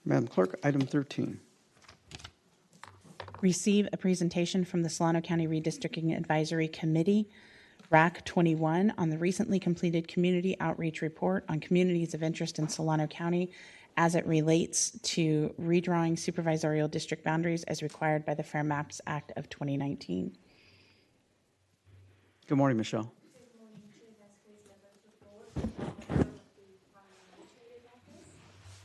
Madam Clerk, item 13. Receive a presentation from the Solano County Redistricting Advisory Committee, RAC 21, on the recently completed Community Outreach Report on Communities of Interest in Solano County as it relates to redrawing supervisorial district boundaries as required by the Fair Maps Act of 2019. Good morning, Michelle. Good morning, Chair. That's Grace Lever's report. I'm a member of the County Administrator's Office,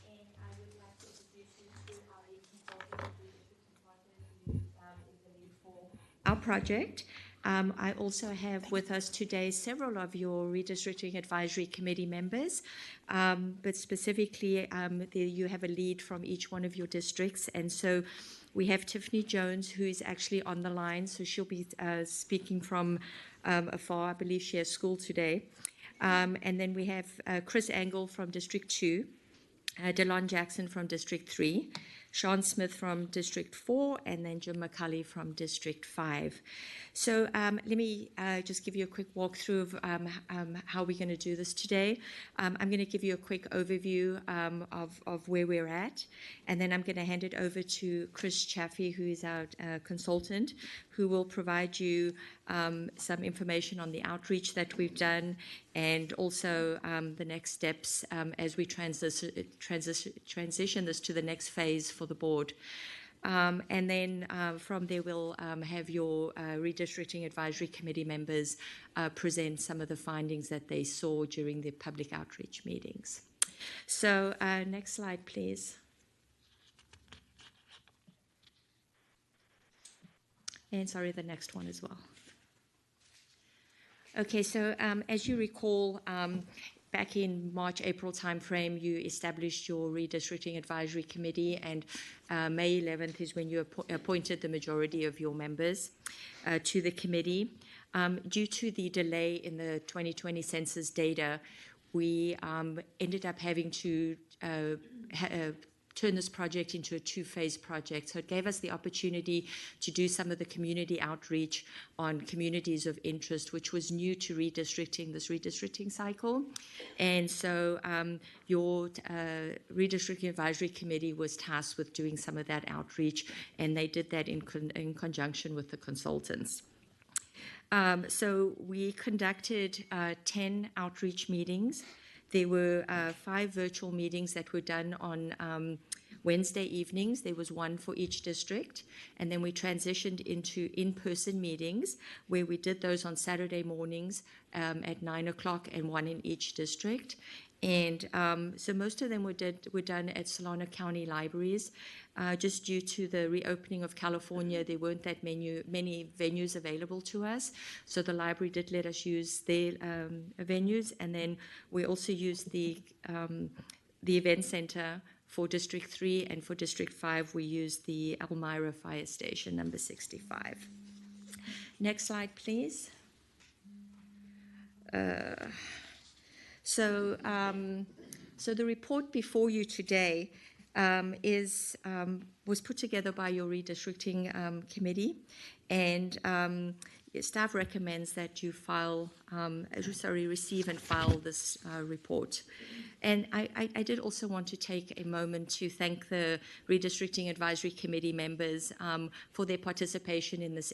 and I would like to introduce you to our lead consultant, redistricting partner, who is the lead for our project. I also have with us today several of your Redistricting Advisory Committee members, but specifically you have a lead from each one of your districts, and so we have Tiffany Jones, who is actually on the line, so she'll be speaking from afar. I believe she has school today. And then we have Chris Angle from District 2, Delon Jackson from District 3, Sean Smith from District 4, and then Jim McCulley from District 5. So let me just give you a quick walkthrough of how we're going to do this today. I'm going to give you a quick overview of where we're at, and then I'm going to hand it over to Chris Chaffee, who is our consultant, who will provide you some information on the outreach that we've done and also the next steps as we transition this to the next phase for the board. And then from there, we'll have your Redistricting Advisory Committee members present some of the findings that they saw during the public outreach meetings. So next slide, please. And sorry, the next one as well. Okay, so as you recall, back in March, April timeframe, you established your Redistricting Advisory Committee, and May 11th is when you appointed the majority of your members to the committee. Due to the delay in the 2020 census data, we ended up having to turn this project into a two-phase project. So it gave us the opportunity to do some of the community outreach on communities of interest, which was new to redistricting, this redistricting cycle. And so your Redistricting Advisory Committee was tasked with doing some of that outreach, and they did that in conjunction with the consultants. So we conducted 10 outreach meetings. There were 5 virtual meetings that were done on Wednesday evenings. There was one for each district. And then we transitioned into in-person meetings where we did those on Saturday mornings at 9 o'clock and one in each district. And so most of them were done at Solano County libraries. Just due to the reopening of California, there weren't that many venues available to us. So the library did let us use their venues. And then we also used the event center for District 3, and for District 5, we used the Elmira Fire Station, number 65. Next slide, please. So the report before you today was put together by your redistricting committee, and staff recommends that you receive and file this report. And I did also want to take a moment to thank the Redistricting Advisory Committee members for their participation in this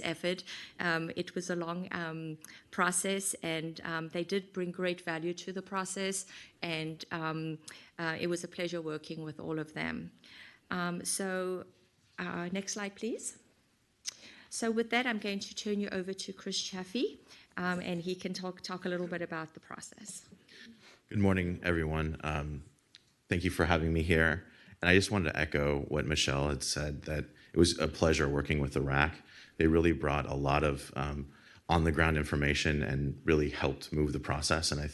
effort. It was a long process, and they did bring great value to the process, and it was a pleasure working with all of them. Next slide, please. So with that, I'm going to turn you over to Chris Chaffee, and he can talk a little bit about the process. Good morning, everyone. Thank you for having me here. And I just wanted to echo what Michelle had said, that it was a pleasure working with the RAC. They really brought a lot of on-the-ground information and really helped move the process, and I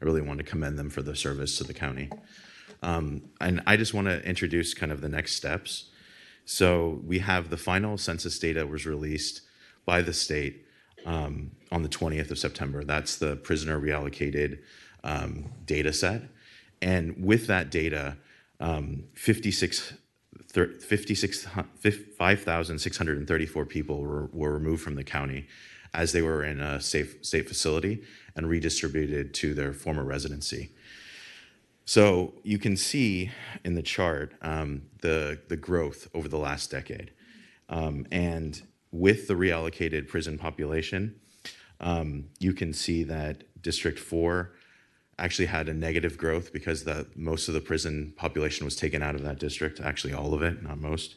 really want to commend them for the service to the county. And I just want to introduce kind of the next steps. So we have the final census data was released by the state on the 20th of September. That's the prisoner reallocated data set. And with that data, 5,634 people were removed from the county as they were in a safe facility and redistributed to their former residency. So you can see in the chart the growth over the last decade. And with the reallocated prison population, you can see that District 4 actually had a negative growth because most of the prison population was taken out of that district, actually all of it, not most.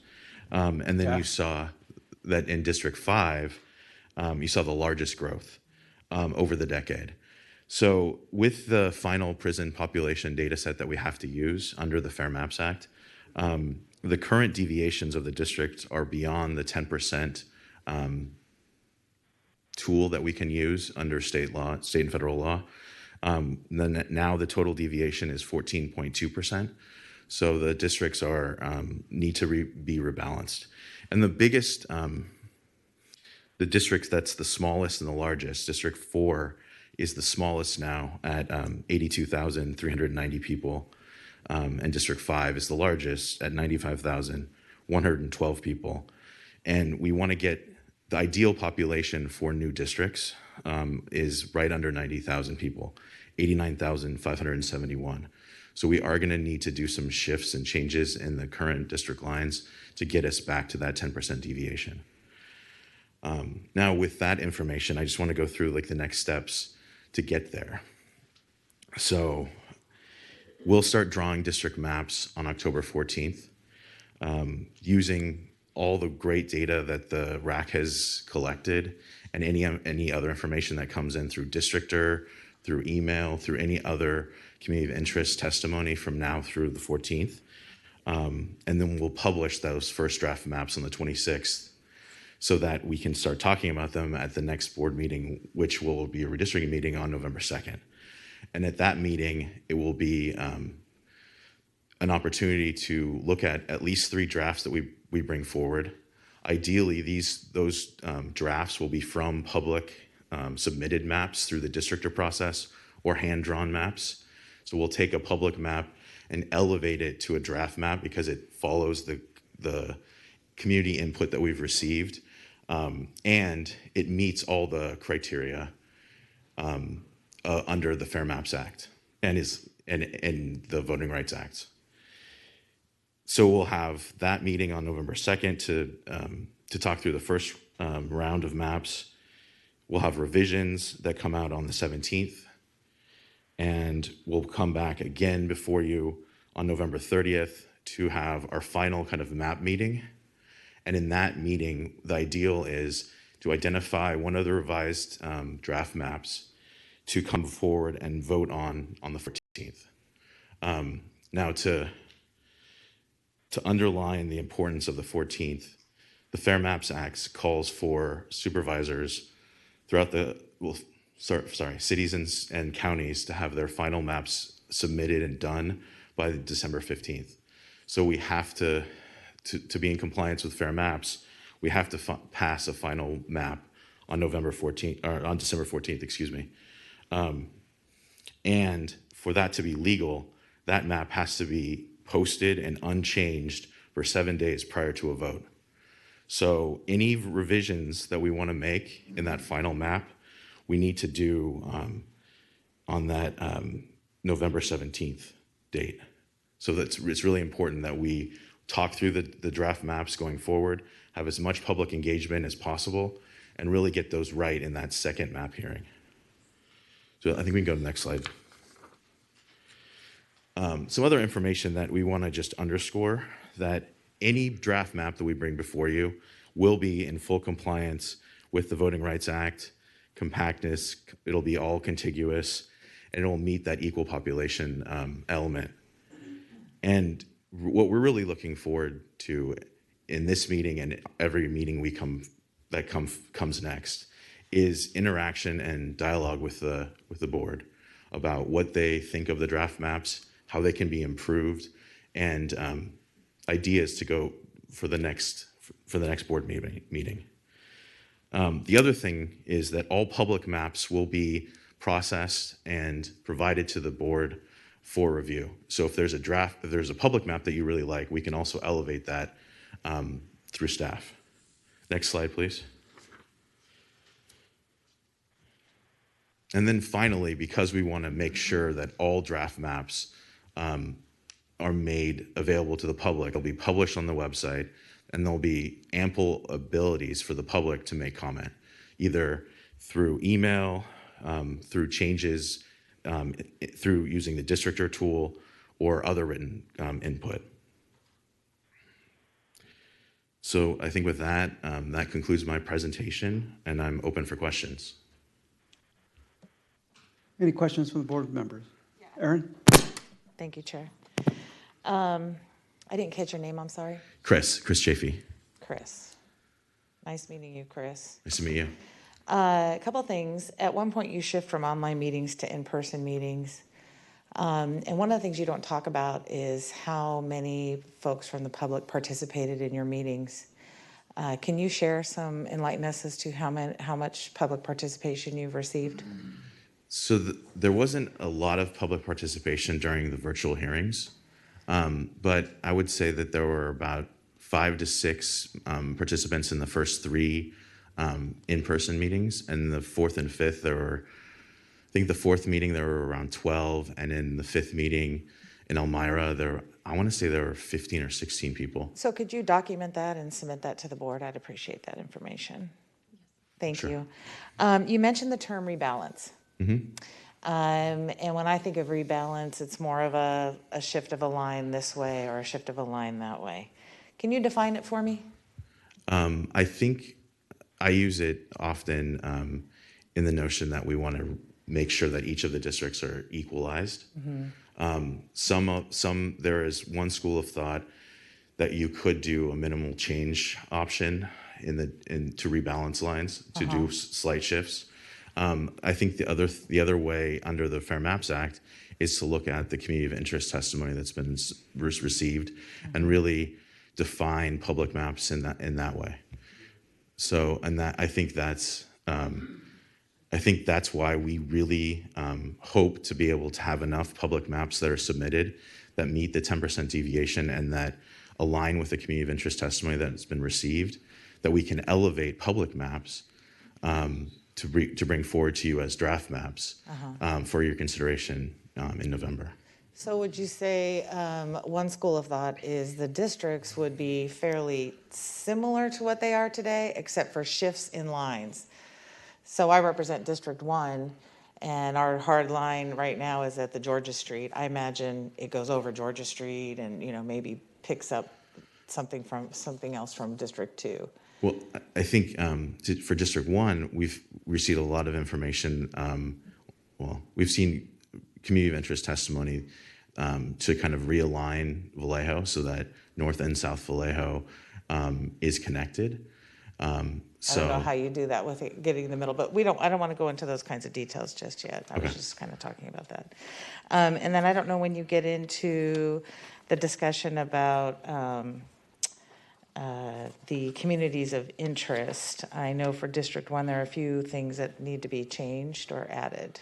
And then you saw that in District 5, you saw the largest growth over the decade. So with the final prison population data set that we have to use under the Fair Maps Act, the current deviations of the district are beyond the 10% tool that we can use under state and federal law. Then now the total deviation is 14.2%. So the districts need to be rebalanced. And the biggest, the district that's the smallest and the largest, District 4, is the smallest now at 82,390 people. And District 5 is the largest at 95,112 people. And we want to get the ideal population for new districts is right under 90,000 people, 89,571. So we are going to need to do some shifts and changes in the current district lines to get us back to that 10% deviation. Now with that information, I just want to go through like the next steps to get there. So we'll start drawing district maps on October 14th using all the great data that the RAC has collected and any other information that comes in through Districtor, through email, through any other community of interest testimony from now through the 14th. And then we'll publish those first draft maps on the 26th so that we can start talking about them at the next board meeting, which will be a redistricting meeting on November 2nd. And at that meeting, it will be an opportunity to look at least 3 drafts that we bring forward. Ideally, those drafts will be from public submitted maps through the districtor process or hand-drawn maps. So we'll take a public map and elevate it to a draft map because it follows the community input that we've received, and it meets all the criteria under the Fair Maps Act and the Voting Rights Act. So we'll have that meeting on November 2nd to talk through the first round of maps. We'll have revisions that come out on the 17th, and we'll come back again before you on November 30th to have our final kind of map meeting. And in that meeting, the ideal is to identify one of the revised draft maps to come forward and vote on the 14th. Now to underline the importance of the 14th, the Fair Maps Act calls for supervisors throughout cities and counties to have their final maps submitted and done by December 15th. So we have to be in compliance with Fair Maps, we have to pass a final map on December 14th, excuse me. And for that to be legal, that map has to be posted and unchanged for 7 days prior to a vote. So any revisions that we want to make in that final map, we need to do on that November 17th date. So it's really important that we talk through the draft maps going forward, have as much public engagement as possible, and really get those right in that second map hearing. So I think we can go to the next slide. Some other information that we want to just underscore, that any draft map that we bring before you will be in full compliance with the Voting Rights Act, compactness, it'll be all contiguous, and it'll meet that equal population element. And what we're really looking forward to in this meeting and every meeting comes next is interaction and dialogue with the board about what they think of the draft maps, how they can be improved, and ideas to go for the next board meeting. The other thing is that all public maps will be processed and provided to the board for review. So if there's a public map that you really like, we can also elevate that through staff. Next slide, please. And then finally, because we want to make sure that all draft maps are made available to the public. They'll be published on the website, and there'll be ample abilities for the public to make comment, either through email, through changes, through using the districtor tool, or other written input. So I think with that, that concludes my presentation, and I'm open for questions. Any questions from the board members? Erin? Thank you, Chair. I didn't catch your name, I'm sorry. Chris Chafee. Chris. Nice meeting you, Chris. Nice to meet you. A couple of things. At one point, you shift from online meetings to in-person meetings. And one of the things you don't talk about is how many folks from the public participated in your meetings. Can you share some, enlighten us as to how much public participation you've received? So there wasn't a lot of public participation during the virtual hearings, but I would say that there were about 5 to 6 participants in the first 3 in-person meetings, and the 4th and 5th there were, I think the 4th meeting there were around 12, and in the 5th meeting in Elmira I want to say there were 15 or 16 people. So could you document that and submit that to the board? I'd appreciate that information. Thank Sure. you. You mentioned the term rebalance. Mm-hmm. And when I think of rebalance, it's more of a shift of a line this way or a shift of a line that way. Can you define it for me? I think I use it often in the notion that we want to make sure that each of the districts are equalized. Mm-hmm. There is one school of thought that you could do a minimal change option to rebalance lines, to do slight shifts. I think the other way under the Fair Maps Act is to look at the community of interest testimony that's been received and really define public maps in that way. So, and that I think that's why we really hope to be able to have enough public maps that are submitted that meet the 10% deviation and that align with the community of interest testimony that's been received, that we can elevate public maps to bring forward to you as draft maps for your consideration in November. So would you say one school of thought is the districts would be fairly similar to what they are today, except for shifts in lines? So I represent District 1, and our hard line right now is at the Georgia Street. I imagine it goes over Georgia Street and, maybe picks up something else from District 2. Well, I think for District 1, we've received a lot of information. We've seen community of interest testimony to kind of realign Vallejo so that North and South Vallejo is connected. I don't know how you do that with it, getting in the middle, but I don't want to go into those kinds of details just yet. I was just kind of talking about that. And then I don't know when you get into the discussion about the communities of interest. I know for District 1, there are a few things that need to be changed or added.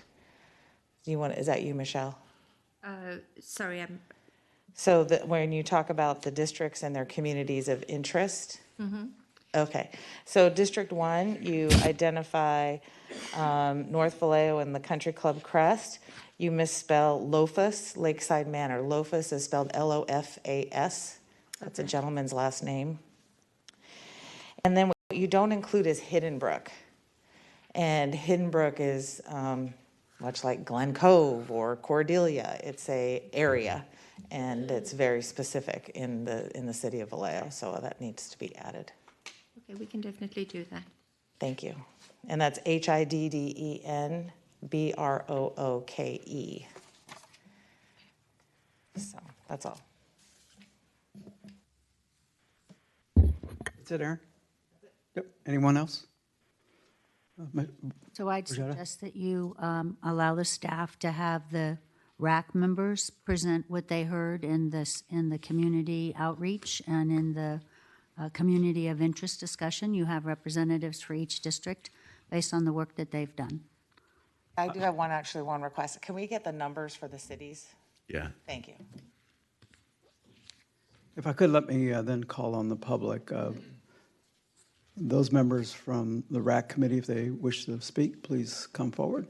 Is that you, Michelle? Sorry, So when you talk about the districts and their communities of interest, okay. So District 1, you identify North Vallejo and the Country Club Crest. You misspell Lofas, Lakeside Manor. Lofas is spelled Lofas. That's a gentleman's last name. And then what you don't include is Hidden Brook. And Hidden Brook is much like Glen Cove or Cordelia. It's a area, and it's very specific in the city of Vallejo, so that needs to be added. okay, we can definitely do that. Thank you. And that's HIDDENBROOKE. So that's all. That's it, Aaron? Yep. Anyone else? So I'd Rajada? suggest that you allow the staff to have the RAC members present what they heard in the community outreach and in the community of interest discussion. You have representatives for each district based on the work that they've done. I do have one request. Can we get the numbers for the cities? Yeah. Thank you. If I could, let me then call on the public. Those members from the RAC committee, if they wish to speak, please come forward.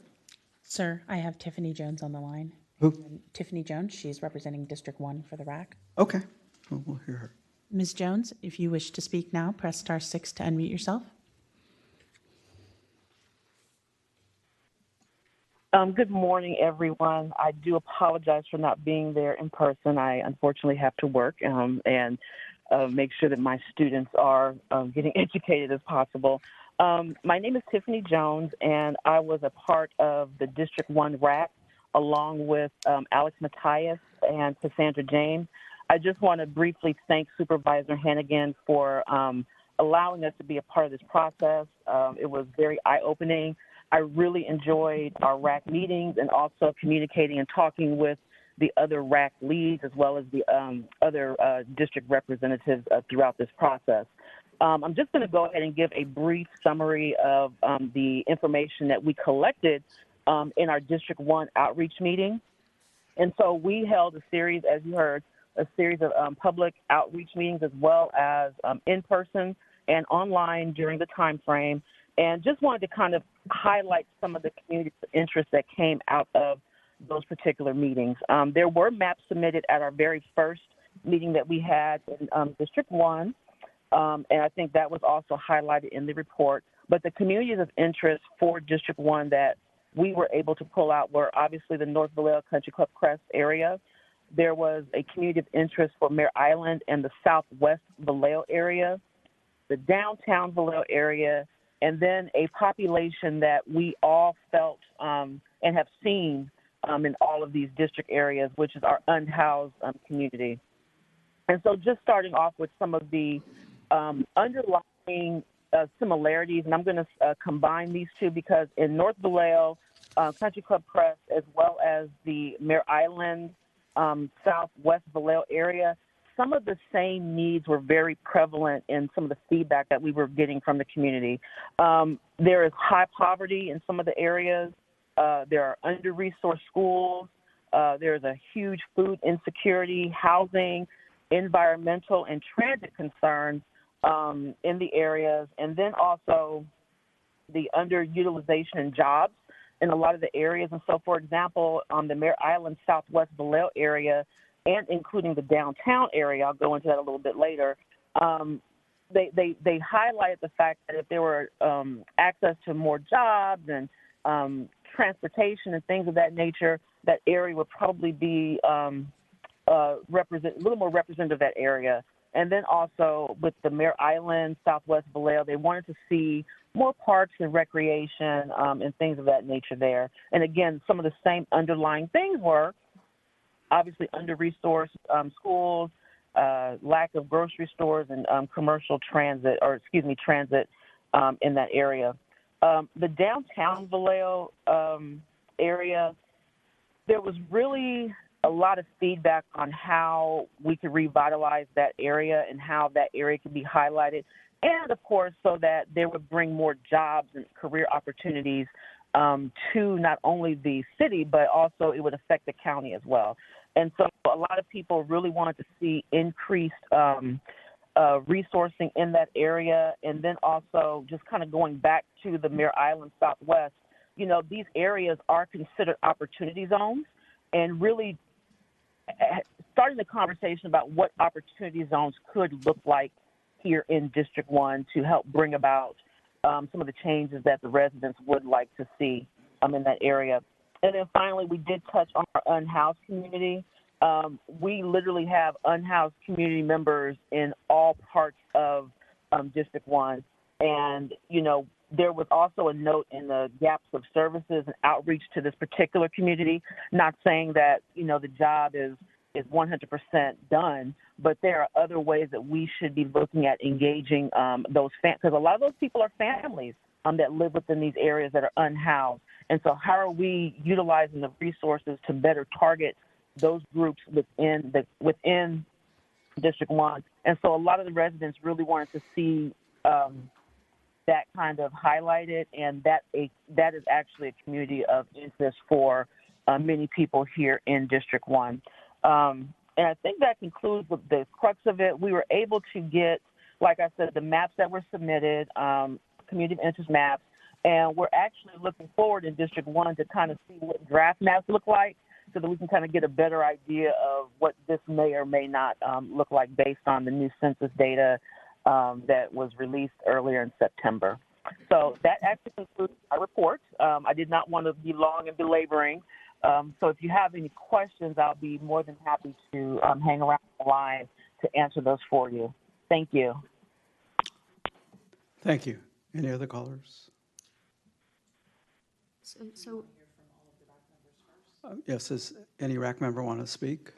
Sir, I have Tiffany Jones on the line. Who? Tiffany Jones, she's representing District 1 for the RAC. Okay, well, we'll hear her. Ms. Jones, if you wish to speak now, press star 6 to unmute yourself. Good morning, everyone. I do apologize for not being there in person. I unfortunately have to work and make sure that my students are getting educated as possible. My name is Tiffany Jones, and I was a part of the District 1 RAC along with Alex Matthias and Cassandra James. I just want to briefly thank Supervisor Hannigan for allowing us to be a part of this process. It was very eye-opening. I really enjoyed our RAC meetings and also communicating and talking with the other RAC leads as well as the other district representatives throughout this process. I'm just going to go ahead and give a brief summary of the information that we collected in our District 1 outreach meeting. And so we held a series, as you heard, a series of public outreach meetings as well as in-person and online during the time frame. And just wanted to kind of highlight some of the community interest that came out of those particular meetings. There were maps submitted at our very first meeting that we had in District 1, and I think that was also highlighted in the report. But the communities of interest for District 1 that we were able to pull out were obviously the North Vallejo Country Club Crest area. There was a community of interest for Mare Island and the Southwest Vallejo area, the downtown Vallejo area, and then a population that we all felt and have seen in all of these district areas, which is our unhoused community. And so just starting off with some of the underlying similarities, and I'm going to combine these two because in North Vallejo, Country Club Crest, as well as the Mare Island, Southwest Vallejo area, some of the same needs were very prevalent in some of the feedback that we were getting from the community. There is high poverty in some of the areas. There are under-resourced schools. There's a huge food insecurity, housing, environmental, and transit concerns in the areas. And then also the underutilization in jobs in a lot of the areas. And so, for example, on the Mare Island, Southwest Vallejo area, and including the downtown area, I'll go into that a little bit later, they highlighted the fact that if there were access to more jobs and transportation and things of that nature, that area would probably be a little more representative of that area. And then also with the Mare Island, Southwest Vallejo, they wanted to see more parks and recreation and things of that nature there. And again, some of the same underlying things were obviously under-resourced schools, lack of grocery stores, and commercial transit, transit in that area. The downtown Vallejo area, there was really a lot of feedback on how we could revitalize that area and how that area could be highlighted. And, of course, so that they would bring more jobs and career opportunities to not only the city, but also it would affect the county as well. And so a lot of people really wanted to see increased resourcing in that area. And then also just kind of going back to the Mare Island Southwest, you know, these areas are considered opportunity zones, and really starting the conversation about what opportunity zones could look like here in District 1 to help bring about some of the changes that the residents would like to see in that area. And then finally, we did touch on our unhoused community. We literally have unhoused community members in all parts of District 1. And, you know, there was also a note in the gaps of services and outreach to this particular community, not saying that, you know, the job is 100% done, but there are other ways that we should be looking at engaging those families, because a lot of those people are families that live within these areas that are unhoused. And so how are we utilizing the resources to better target those groups within District 1? And so a lot of the residents really wanted to see that kind of highlighted, and that is actually a community of interest for many people here in District 1. And I think that concludes the crux of it. We were able to get, like I said, the maps that were submitted, community of interest maps, and we're actually looking forward in District 1 to kind of see what draft maps look like. so that we can kind of get a better idea of what this may or may not look like based on the new census data that was released earlier in September. So that actually concludes my report. I did not want to be long and belaboring. So if you have any questions, I'll be more than happy to hang around the line to answer those for you. Thank you. Thank you. Any other callers? So Yes, does any RAC member want to speak?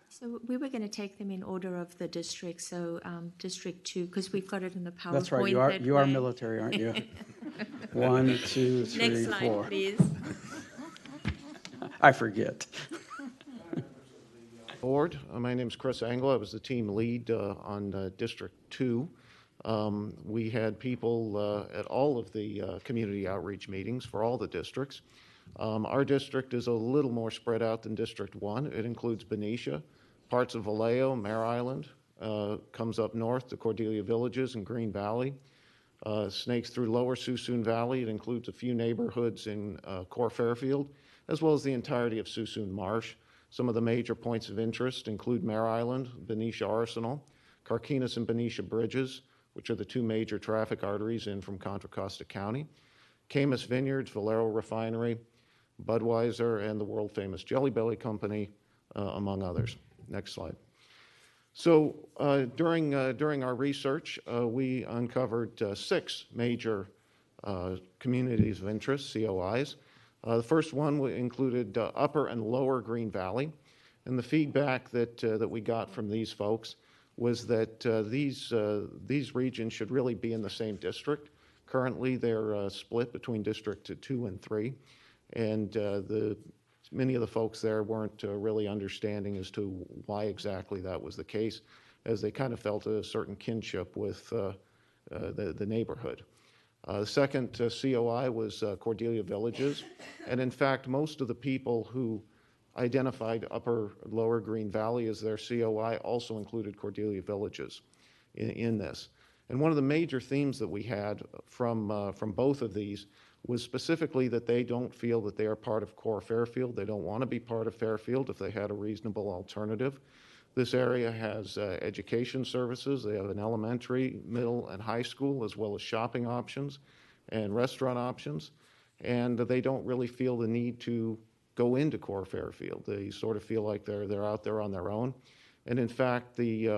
we were going to take them in order of the district. So District 2, because we've got it in the PowerPoint. That's right, you are military, aren't you? 1, 2, 3, Next slide, 4. please. I forget. Board. My name is Chris Engel. I was the team lead on District 2. We had people at all of the community outreach meetings for all the districts. Our district is a little more spread out than District 1. It includes Benicia, parts of Vallejo, Mare Island, comes up north to Cordelia Villages and Green Valley, snakes through lower Suisun Valley. It includes a few neighborhoods in Core Fairfield, as well as the entirety of Suisun Marsh. Some of the major points of interest include Mare Island, Benicia Arsenal, Carquinez and Benicia Bridges, which are the two major traffic arteries in from Contra Costa County, Camus Vineyards, Valero Refinery, Budweiser, and the world-famous Jelly Belly Company, among others. Next slide. So during our research, we uncovered 6 major communities of interest, COIs. The first one included Upper and Lower Green Valley, and the feedback that we got from these folks was that these regions should really be in the same district. Currently, they're split between District 2 and 3, and many of the folks there weren't really understanding as to why exactly that was the case, as they kind of felt a certain kinship with the neighborhood. The second COI was Cordelia Villages, and in fact, most of the people who identified Upper Lower Green Valley as their COI also included Cordelia Villages in this. And one of the major themes that we had from both of these was specifically that they don't feel that they are part of Core Fairfield. They don't want to be part of Fairfield if they had a reasonable alternative. This area has education services. They have an elementary, middle, and high school, as well as shopping options and restaurant options. And they don't really feel the need to go into Core Fairfield. They sort of feel like they're out there on their own. And in fact, the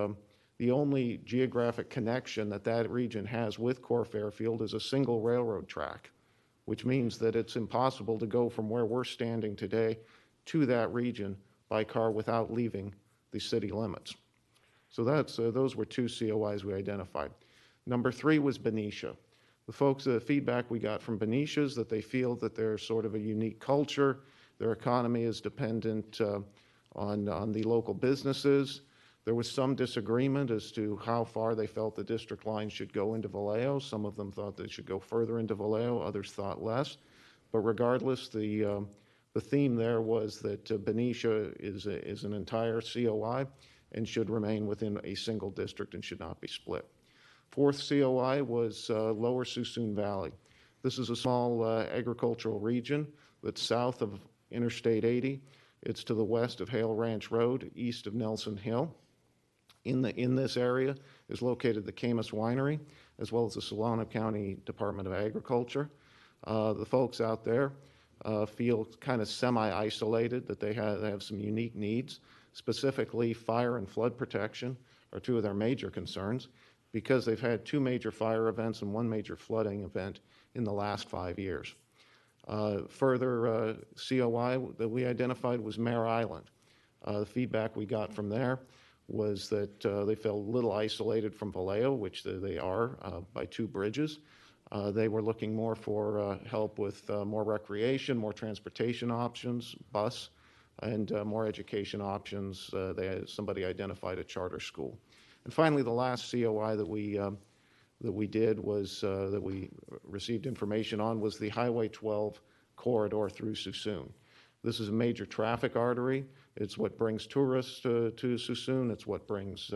only geographic connection that region has with Core Fairfield is a single railroad track, which means that it's impossible to go from where we're standing today to that region by car without leaving the city limits. So those were 2 COIs we identified. Number 3 was Benicia. The feedback we got from Benicia is that they feel that they're sort of a unique culture. Their economy is dependent on the local businesses. There was some disagreement as to how far they felt the district line should go into Vallejo. Some of them thought they should go further into Vallejo, others thought less. But regardless, the theme there was that Benicia is an entire COI and should remain within a single district and should not be split. 4th COI was Lower Suisun Valley. This is a small agricultural region that's south of Interstate 80. It's to the west of Hale Ranch Road, east of Nelson Hill. In this area is located the Camus Winery, as well as the Solano County Department of Agriculture. The folks out there feel kind of semi-isolated, that they have some unique needs. Specifically, fire and flood protection are 2 of their major concerns, because they've had 2 major fire events and 1 major flooding event in the last 5 years. Further COI that we identified was Mare Island. The feedback we got from there was that they felt a little isolated from Vallejo, which they are by 2 bridges. They were looking more for help with more recreation, more transportation options, bus, and more education options. Somebody identified a charter school. And finally, the last COI that we did was that we received information on was the Highway 12 corridor through Suisun. This is a major traffic artery. It's what brings tourists to Suisun. It's what brings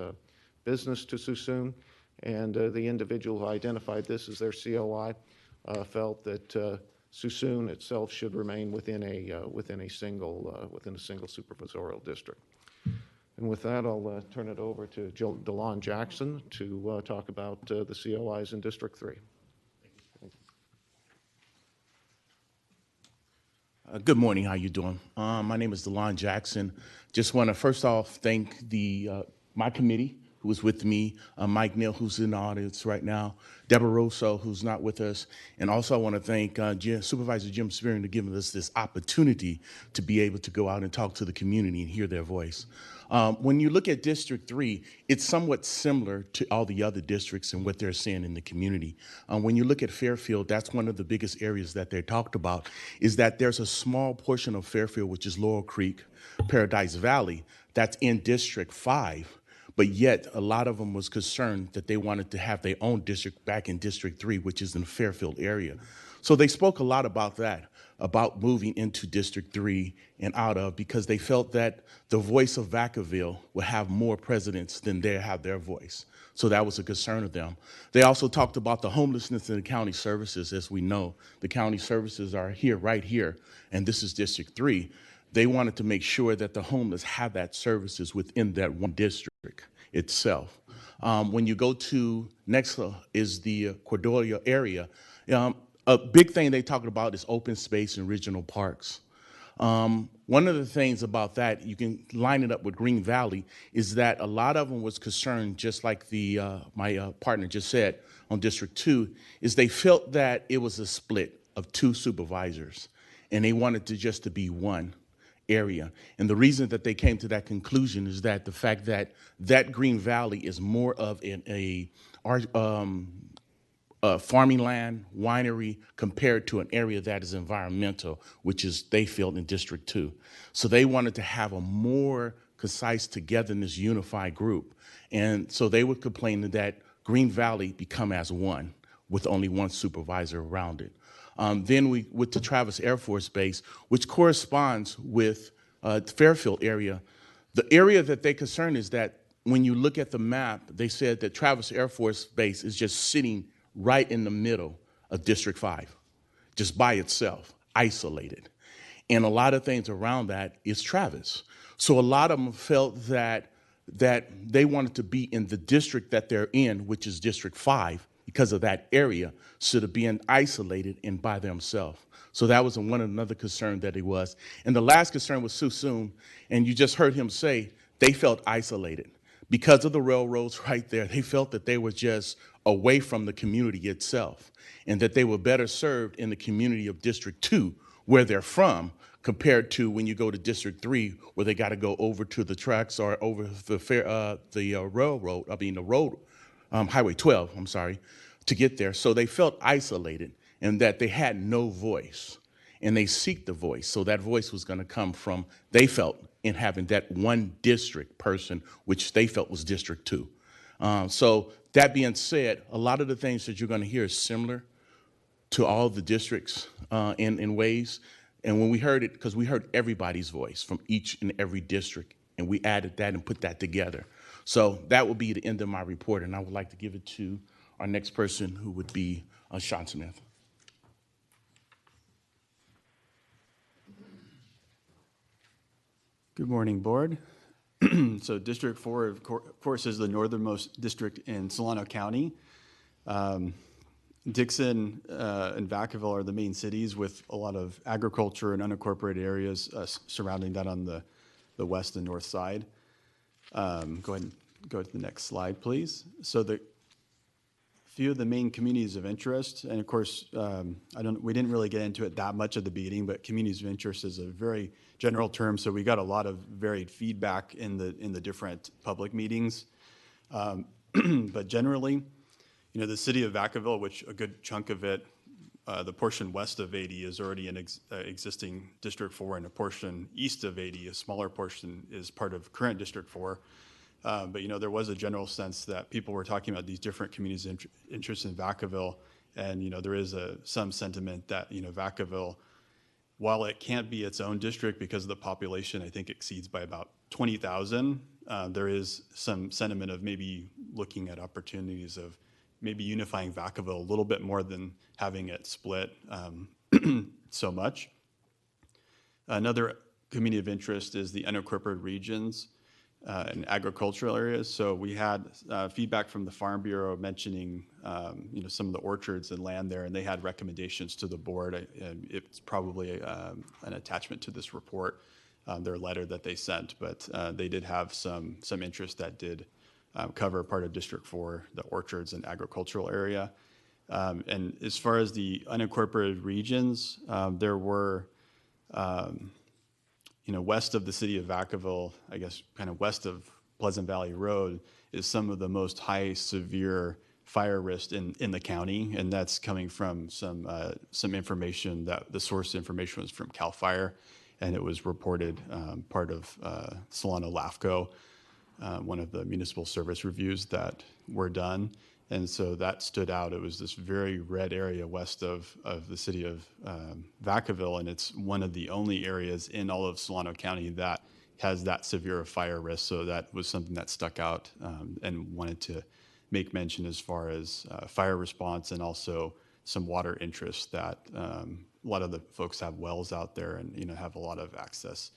business to Suisun. And the individual who identified this as their COI felt that Suisun itself should remain within a single supervisorial district. And with that, I'll turn it over to DeLon Jackson to talk about the COIs in District 3. Good morning. How you doing? My name is DeLon Jackson. Just want to first off thank my committee who was with me, Mike Neal, who's in the audience right now, Deborah Rosso, who's not with us, and also I want to thank Supervisor Jim Spearing for giving us this opportunity to be able to go out and talk to the community and hear their voice. When you look at District 3, it's somewhat similar to all the other districts and what they're seeing in the community. When you look at Fairfield, that's one of the biggest areas that they talked about, is that there's a small portion of Fairfield, which is Laurel Creek, Paradise Valley, that's in District 5. But yet, a lot of them was concerned that they wanted to have their own district back in District 3, which is in the Fairfield area. So they spoke a lot about that, about moving into District 3 and out of, because they felt that the voice of Vacaville would have more precedence than they have their voice. So that was a concern of them. They also talked about the homelessness in the county services. As we know, the county services are here, right here, and this is District 3. They wanted to make sure that the homeless have that services within that one district itself. When you go to next is the Cordolia area. A big thing they talked about is open space and regional parks. One of the things about that, you can line it up with Green Valley, is that a lot of them was concerned, just like my partner just said on District 2, is they felt that it was a split of two supervisors, and they wanted to just to be one area. And the reason that they came to that conclusion is that the fact that Green Valley is more of a farming land, winery, compared to an area that is environmental, which is they feel in District 2. So they wanted to have a more concise togetherness, unified group. And so they were complaining that Green Valley become as one with only one supervisor around it. Then we went to Travis Air Force Base, which corresponds with the Fairfield area. The area that they concern is that when you look at the map, they said that Travis Air Force Base is just sitting right in the middle of District 5, just by itself, isolated. And a lot of things around that is Travis. So a lot of them felt that they wanted to be in the district that they're in, which is District 5, because of that area, instead of being isolated and by themselves. So that was another concern that it was. And the last concern was Suisun, and you just heard him say they felt isolated. Because of the railroads right there, they felt that they were just away from the community itself, and that they were better served in the community of District 2, where they're from, compared to when you go to District 3, where they got to go over to the tracks or over the railroad, Highway 12, I'm sorry, to get there. So they felt isolated and that they had no voice, and they seek the voice. So that voice was going to come from, they felt, in having that one district person, which they felt was District 2. So that being said, a lot of the things that you're going to hear is similar to all the districts in ways. And when we heard it, because we heard everybody's voice from each and every district, and we added that and put that together. So that will be the end of my report, and I would like to give it to our next person, who would be Sean Smith. Good morning, Board. So District 4, of course, is the northernmost district in Solano County. Dixon and Vacaville are the main cities, with a lot of agriculture and unincorporated areas surrounding that on the west and north side. Go ahead and go to the next slide, please. So the few of the main communities of interest, and of course, we didn't really get into it that much at the beginning, but communities of interest is a very general term, so we got a lot of varied feedback in the different public meetings. But generally, the city of Vacaville, which a good chunk of it, the portion west of 80 is already an existing District 4, and a portion east of 80, a smaller portion, is part of current District 4. But there was a general sense that people were talking about these different communities of interest in Vacaville, and there is some sentiment that Vacaville, while it can't be its own district because the population I think exceeds by about 20,000, there is some sentiment of maybe looking at opportunities of maybe unifying Vacaville a little bit more than having it split. so much. Another community of interest is the unincorporated regions and agricultural areas. So we had feedback from the Farm Bureau mentioning some of the orchards and land there, and they had recommendations to the board. It's probably an attachment to this report, their letter that they sent, but they did have some interest that did cover part of District 4, the orchards and agricultural area. And as far as the unincorporated regions, there were west of the city of Vacaville, I guess kind of west of Pleasant Valley Road, is some of the most high severe fire risk in the county, and that's coming from some information that the source information was from CAL FIRE, and it was reported part of Solano LAFCO, one of the municipal service reviews that were done. And so that stood out. It was this very red area west of the city of Vacaville, and it's one of the only areas in all of Solano County that has that severe of fire risk. So that was something that stuck out and wanted to make mention as far as fire response and also some water interest that a lot of the folks have wells out there and have a lot of access.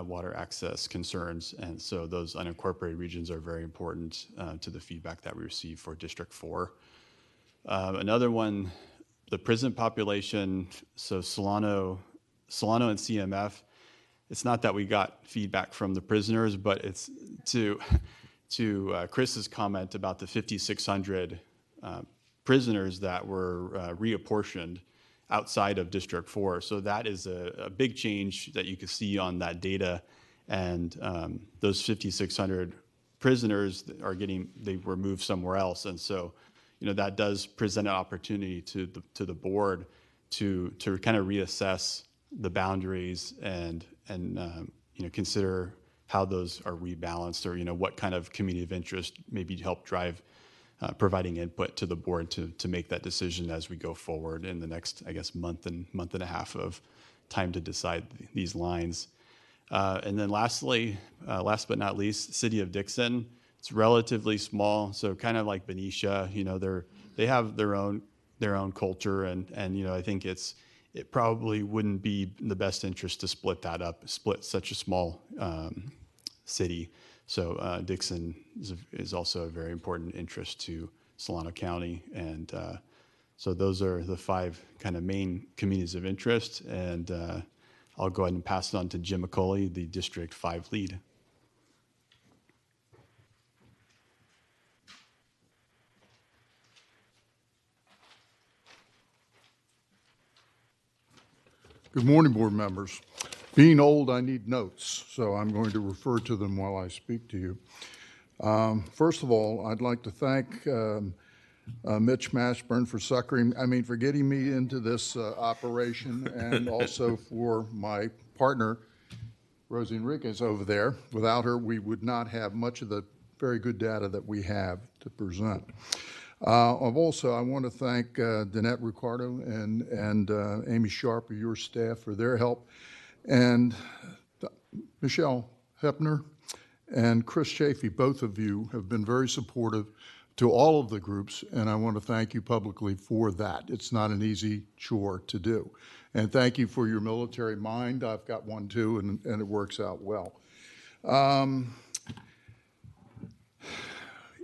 Water access concerns, and so those unincorporated regions are very important to the feedback that we received for District 4. Another one, the prison population, so Solano and CMF, it's not that we got feedback from the prisoners, but it's to Chris's comment about the 5,600 prisoners that were reapportioned outside of District 4. So that is a big change that you can see on that data. And those 5,600 prisoners they were moved somewhere else. And so, that does present an opportunity to the board to kind of reassess the boundaries and consider how those are rebalanced, or, what kind of community of interest maybe help drive providing input to the board to make that decision as we go forward in the next, I guess, month and a half of time to decide these lines. And then lastly, last but not least, City of Dixon. It's relatively small, so kind of like Benicia, they have their own culture, and I think it probably wouldn't be in the best interest to split such a small city. So Dixon is also a very important interest to Solano County. And so those are the 5 kind of main communities of interest. And I'll go ahead and pass it on to Jim McCauley, the District 5 lead. Good morning, board members. Being old, I need notes, so I'm going to refer to them while I speak to you. First of all, I'd like to thank Mitch Mashburn for getting me into this operation, and also for my partner, Rosie Enriquez, over there. Without her, we would not have much of the very good data that we have to present. I want to thank Danette Ricardo and Amy Sharp of your staff for their help, and Michelle Hepner and Chris Chafee, both of you have been very supportive to all of the groups, and I want to thank you publicly for that. It's not an easy chore to do. And thank you for your military mind. I've got one too, and it works out well.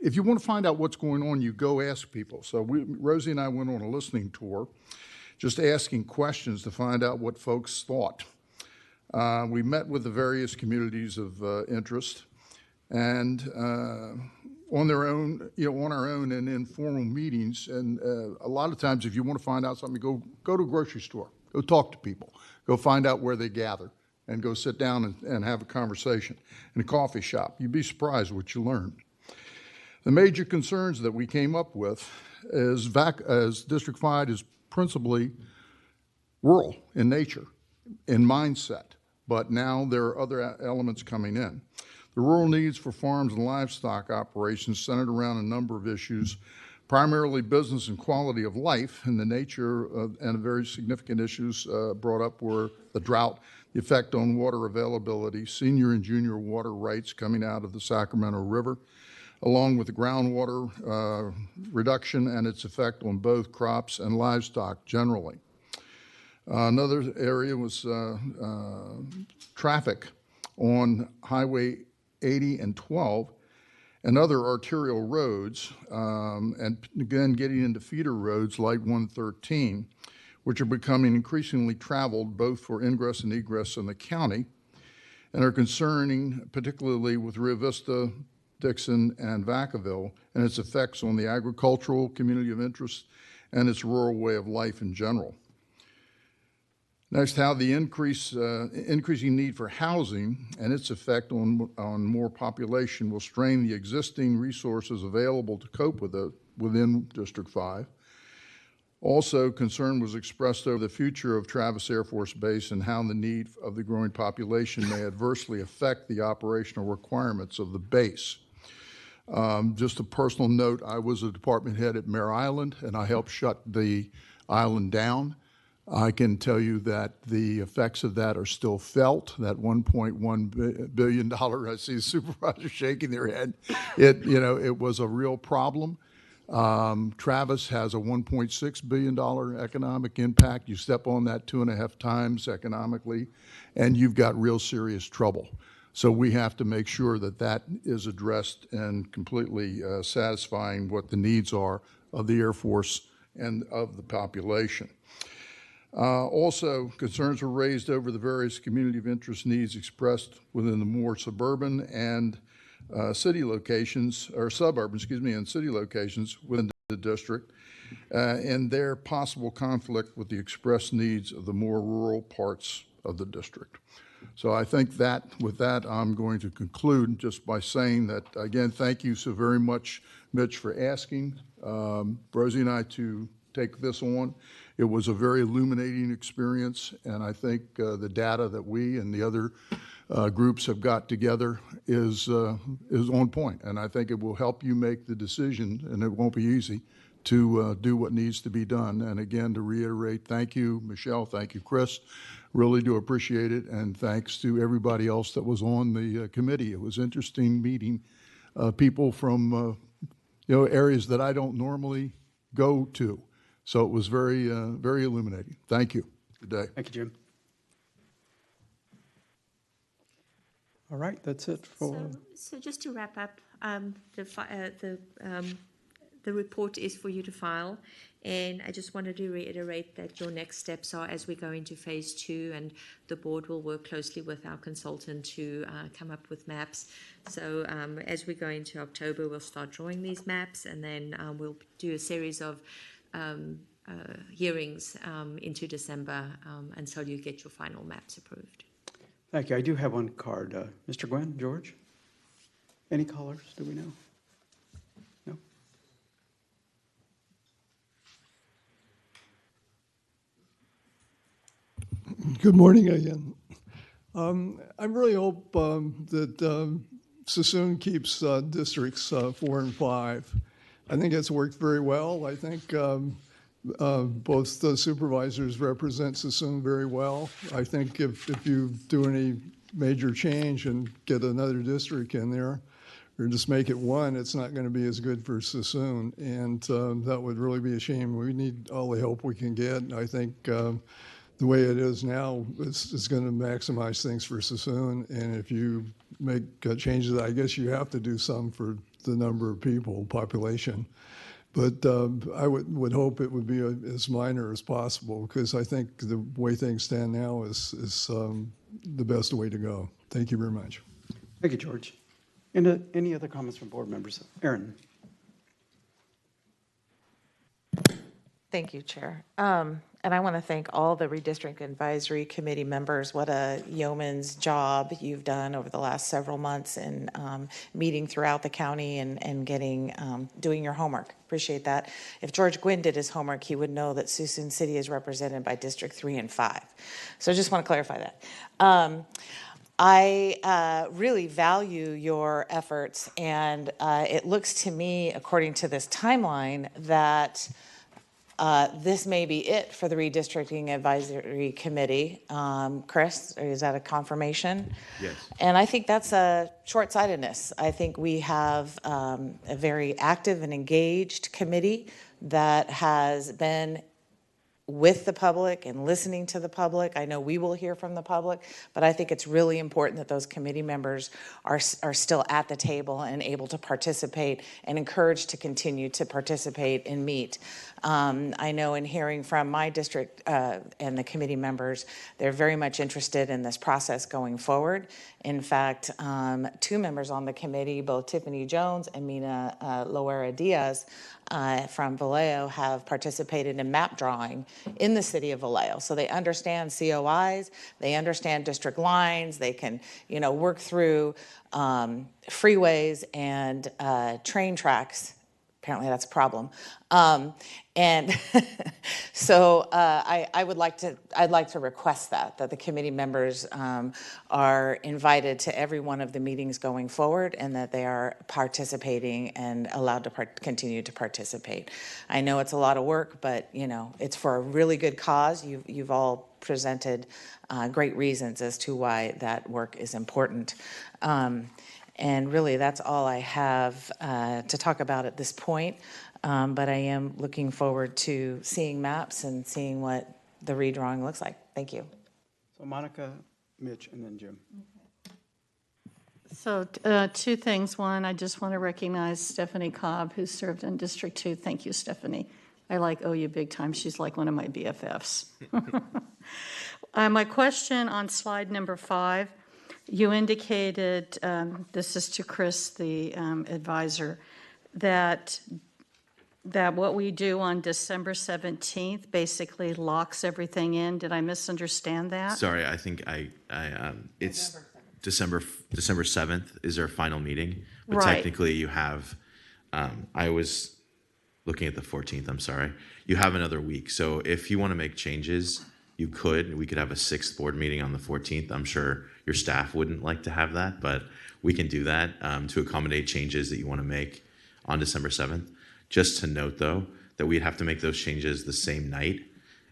If you want to find out what's going on, you go ask people. So Rosie and I went on a listening tour, just asking questions to find out what folks thought. We met with the various communities of interest, and on our own in informal meetings. And a lot of times, if you want to find out something, go to a grocery store, go talk to people, go find out where they gather, and go sit down and have a conversation in a coffee shop. You'd be surprised what you learn. The major concerns that we came up with as District 5 is principally rural in nature, in mindset, but now there are other elements coming in. The rural needs for farms and livestock operations centered around a number of issues, primarily business and quality of life, and the nature of, and very significant issues brought up were the drought, the effect on water availability, senior and junior water rights coming out of the Sacramento River, along with the groundwater reduction and its effect on both crops and livestock generally. Another area was traffic on Highway 80 and 12 and other arterial roads, and again, getting into feeder roads like 113, which are becoming increasingly traveled both for ingress and egress in the county, and are concerning particularly with Rio Vista, Dixon, and Vacaville, and its effects on the agricultural community of interest and its rural way of life in general. Next, how the increasing need for housing and its effect on more population will strain the existing resources available to cope with it within District 5. Also, concern was expressed over the future of Travis Air Force Base and how the need of the growing population may adversely affect the operational requirements of the base. Just a personal note, I was a department head at Mare Island, and I helped shut the island down. I can tell you that the effects of that are still felt. That $1.1 billion, I see the supervisors shaking their head. It was a real problem. Travis has a $1.6 billion economic impact. You step on that 2.5 times economically, and you've got real serious trouble. So we have to make sure that that is addressed and completely satisfying what the needs are of the Air Force and of the population. Also, concerns were raised over the various community of interest needs expressed within the more suburban and city locations, or suburban, and city locations within the district, and their possible conflict with the expressed needs of the more rural parts of the district. So I think that with that, I'm going to conclude just by saying that, again, thank you so very much, Mitch, for asking Rosie and I to take this on. It was a very illuminating experience, and I think the data that we and the other groups have got together is on point, and I think it will help you make the decision, and it won't be easy, to do what needs to be done. And again, to reiterate, thank you, Michelle, thank you, Chris. Really do appreciate it, and thanks to everybody else that was on the committee. It was interesting meeting people from areas that I don't normally go to. So it was very, very illuminating. Thank you. Good day. Thank you, Jim. All right, that's it for. So just to wrap up, the report is for you to file, and I just wanted to reiterate that your next steps are as we go into phase 2, and the board will work closely with our consultant to come up with maps. So as we go into October, we'll start drawing these maps, and then we'll do a series of hearings into December until you get your final maps approved. Thank you. I do have one card. Mr. Gwen, George? Any callers? Do we know? No? Good morning again. I really hope that Sassoon keeps districts 4 and 5. I think it's worked very well. I think both the supervisors represent Sassoon very well. I think if you do any major change and get another district in there, or just make it one, it's not going to be as good for Sassoon, and that would really be a shame. We need all the help we can get. I think the way it is now is going to maximize things for Sassoon, and if you make changes, I guess you have to do some for the number of people, population. But I would hope it would be as minor as possible, because I think the way things stand now is the best way to go. Thank you very much. Thank you, George. And any other comments from board members? Aaron? Thank you, Chair. And I want to thank all the Redistricting Advisory Committee members. What a yeoman's job you've done over the last several months in meeting throughout the county and getting doing your homework. Appreciate that. If George Gwynn did his homework, he would know that Suisun City is represented by District 3 and 5. So I just want to clarify that. I really value your efforts, and it looks to me, according to this timeline, that this may be it for the Redistricting Advisory Committee. Chris, is that a confirmation? Yes. And I think that's a short-sightedness. I think we have a very active and engaged committee that has been with the public and listening to the public. I know we will hear from the public, but I think it's really important that those committee members are still at the table and able to participate and encouraged to continue to participate and meet. I know in hearing from my district and the committee members, they're very much interested in this process going forward. In fact, 2 members on the committee, both Tiffany Jones and Mina Loera Diaz from Vallejo, have participated in map drawing in the city of Vallejo. So they understand COIs, they understand district lines, they can, work through freeways and train tracks. Apparently that's a problem. And so I'd like to request that the committee members are invited to every one of the meetings going forward, and that they are participating and allowed to continue to participate. I know it's a lot of work, but it's for a really good cause. You've all presented great reasons as to why that work is important. And really, that's all I have to talk about at this point. But I am looking forward to seeing maps and seeing what the redrawing looks like. Thank you. So Monica, Mitch, and then Jim. So 2 things. One, I just want to recognize Stephanie Cobb, who served in District 2. Thank you, Stephanie. I owe you big time. She's like one of my BFFs. My question on slide number 5, you indicated, this is to Chris, the advisor, that what we do on December 17th basically locks everything in. Did I misunderstand that? Sorry, I think it's December 7th is our final meeting, but Right. technically you have, I was looking at the 14th, I'm sorry. You have another week. So if you want to make changes, you could. We could have a 6th board meeting on the 14th. I'm sure your staff wouldn't like to have that, but we can do that to accommodate changes that you want to make on December 7th. Just to note, though, that we'd have to make those changes the same night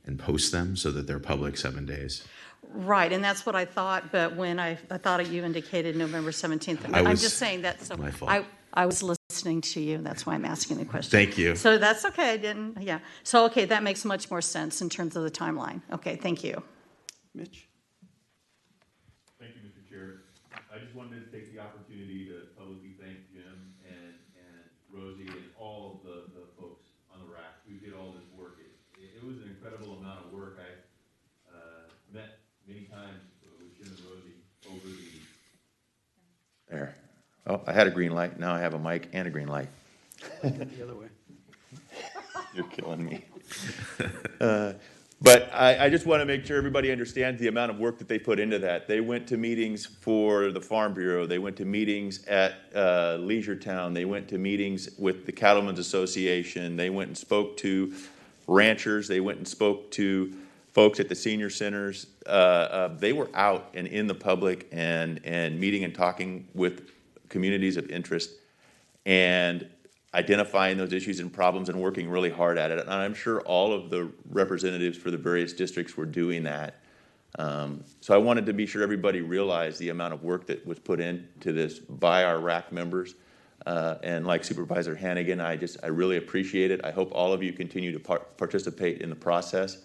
and post them so that they're public 7 days. Right, and that's what I thought, but when I thought you indicated November 17th. I'm just saying that, so my fault. I was listening to you, that's why I'm asking the question. Thank you. So that's okay, I didn't, yeah. So, okay, that makes much more sense in terms of the timeline. Okay, thank you. Mitch? Thank you, Mr. Chair. I just wanted to take the opportunity to publicly thank Jim and Rosie and all of the folks on the RAC who did all this work. It was an incredible amount of work. I met many times with Jim and Rosie over the... There. Oh, I had a green light. Now I have a mic and a green light. The other way. You're killing me. But I just want to make sure everybody understands the amount of work that they put into that. They went to meetings for the Farm Bureau. They went to meetings at Leisure Town. They went to meetings with the Cattlemen's Association. They went and spoke to ranchers. They went and spoke to folks at the senior centers. They were out and in the public and meeting and talking with communities of interest and identifying those issues and problems and working really hard at it. And I'm sure all of the representatives for the various districts were doing that. So I wanted to be sure everybody realized the amount of work that was put into this by our RAC members. And like Supervisor Hannigan, I really appreciate it. I hope all of you continue to participate in the process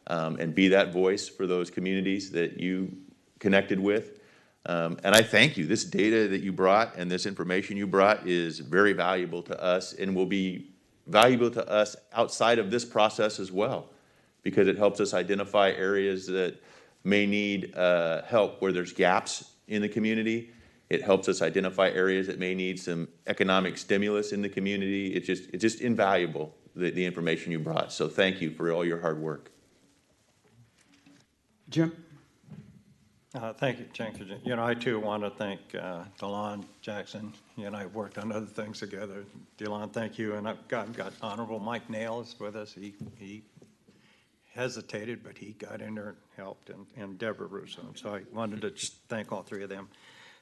and be that voice for those communities that you connected with. And I thank you. This data that you brought and this information you brought is very valuable to us and will be valuable to us outside of this process as well, because it helps us identify areas that may need help where there's gaps in the community. It helps us identify areas that may need some economic stimulus in the community. It's just invaluable, the information you brought. So thank you for all your hard work. Jim? Thank you, Jenkins. I too want to thank DeLon Jackson. He and I have worked on other things together. DeLon, thank you. And I've got Honorable Mike Nails with us. He hesitated, but he got in there and helped, and Deborah Russo. So I wanted to just thank all 3 of them.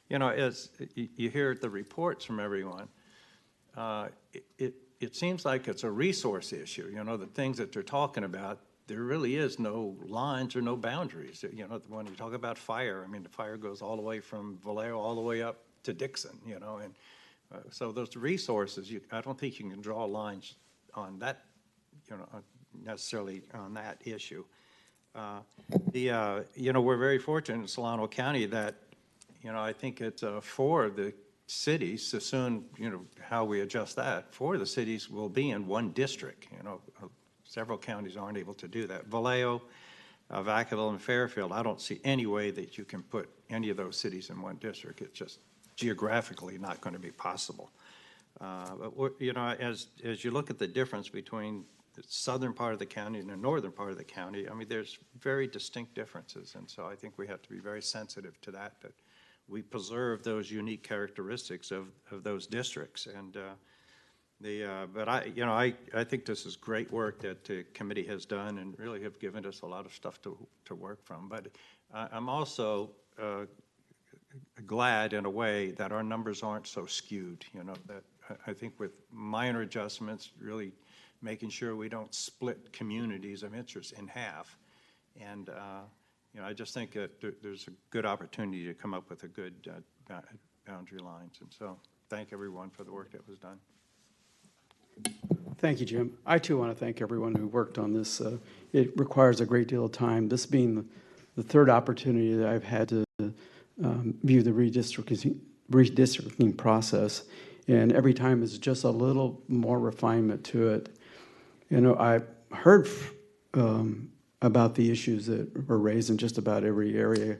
As you hear the reports from everyone, it seems like it's a resource issue. The things that they're talking about, there really is no lines or no boundaries. When you talk about fire, I mean, the fire goes all the way from Vallejo all the way up to Dixon, and so those resources, I don't think you can draw lines on that, necessarily on that issue. We're very fortunate in Solano County that, I think it's for the cities, so soon, how we adjust that, for the cities will be in one district. Several counties aren't able to do that. Vallejo, Vacaville, and Fairfield, I don't see any way that you can put any of those cities in one district. It's just geographically not going to be possible. But as you look at the difference between the southern part of the county and the northern part of the county, I mean, there's very distinct differences, and so I think we have to be very sensitive to that we preserve those unique characteristics of those districts. And but I think this is great work that the committee has done and really have given us a lot of stuff to work from. But I'm also glad in a way that our numbers aren't so skewed, that I think with minor adjustments, really making sure we don't split communities of interest in half. And I just think that there's a good opportunity to come up with a good boundary lines. And so thank everyone for the work that was done. Thank you, Jim. I too want to thank everyone who worked on this. It requires a great deal of time. This being the third opportunity that I've had to view the redistricting process, and every time it's just a little more refinement to it. I heard about the issues that were raised in just about every area,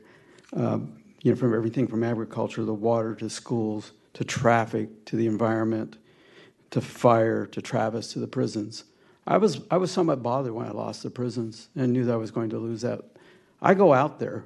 from everything from agriculture, the water, to schools, to traffic, to the environment, to fire, to Travis, to the prisons. I was somewhat bothered when I lost the prisons and knew that I was going to lose that. I go out there,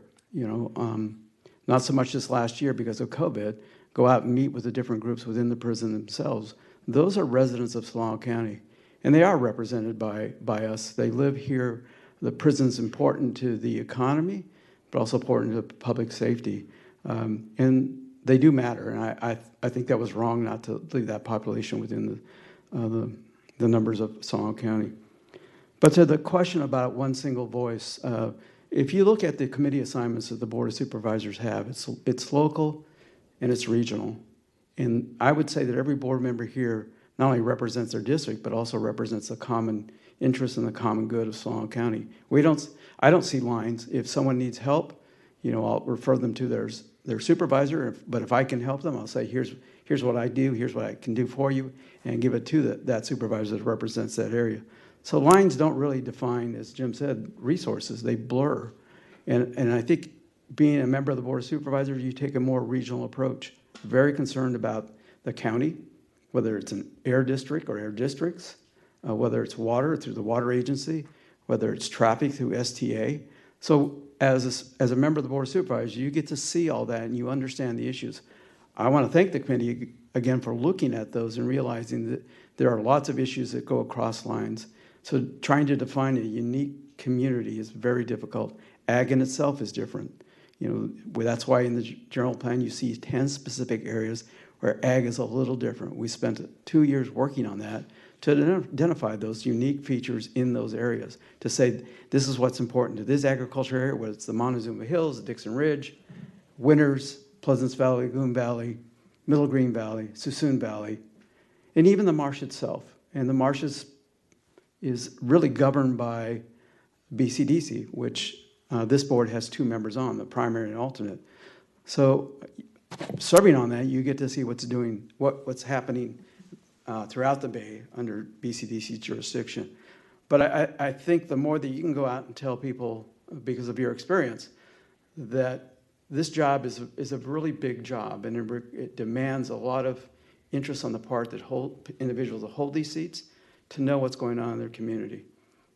not so much this last year because of COVID, go out and meet with the different groups within the prison themselves. Those are residents of Solano County, and they are represented by us. They live here. The prison's important to the economy, but also important to public safety. And they do matter, and I think that was wrong not to leave that population within the numbers of Solano County. But to the question about one single voice, if you look at the committee assignments that the Board of Supervisors have, it's local and it's regional. And I would say that every board member here not only represents their district, but also represents the common interest and the common good of Solano County. I don't see lines. If someone needs help, I'll refer them to their supervisor. But if I can help them, I'll say, here's what I do, here's what I can do for you, and give it to that supervisor that represents that area. So lines don't really define, as Jim said, resources. They blur. And I think being a member of the Board of Supervisors, you take a more regional approach. Very concerned about the county, whether it's an air district or air districts, whether it's water through the water agency, whether it's traffic through STA. So as a member of the Board of Supervisors, you get to see all that and you understand the issues. I want to thank the committee again for looking at those and realizing that there are lots of issues that go across lines. So trying to define a unique community is very difficult. Ag in itself is different. That's why in the general plan you see 10 specific areas where ag is a little different. We spent 2 years working on that to identify those unique features in those areas, to say this is what's important to this agriculture area, whether it's the Montezuma Hills, the Dixon Ridge, Winters, Pleasance Valley, Lagoon Valley, Middle Green Valley, Suisun Valley, and even the marsh itself. And the marshes is really governed by BCDC, which this board has 2 members on, the primary and alternate. So serving on that, you get to see what's happening throughout the Bay under BCDC's jurisdiction. But I think the more that you can go out and tell people, because of your experience, that this job is a really big job, and it demands a lot of interest on the part that individuals that hold these seats to know what's going on in their community.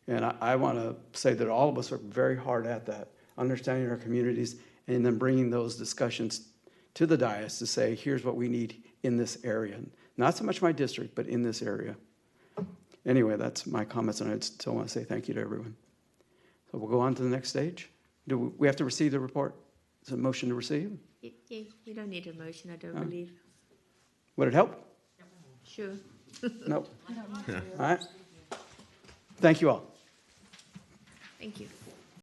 And I want to say that all of us are very hard at that, understanding our communities and then bringing those discussions to the dais to say, here's what we need in this area. Not so much my district, but in this area. Anyway, that's my comments, and I still want to say thank you to everyone. So we'll go on to the next stage. Do we have to receive the report? Is it a motion to receive? Yeah, you don't need a motion, I don't believe. Would it help? Sure. Nope. All right. Thank you all. Thank you.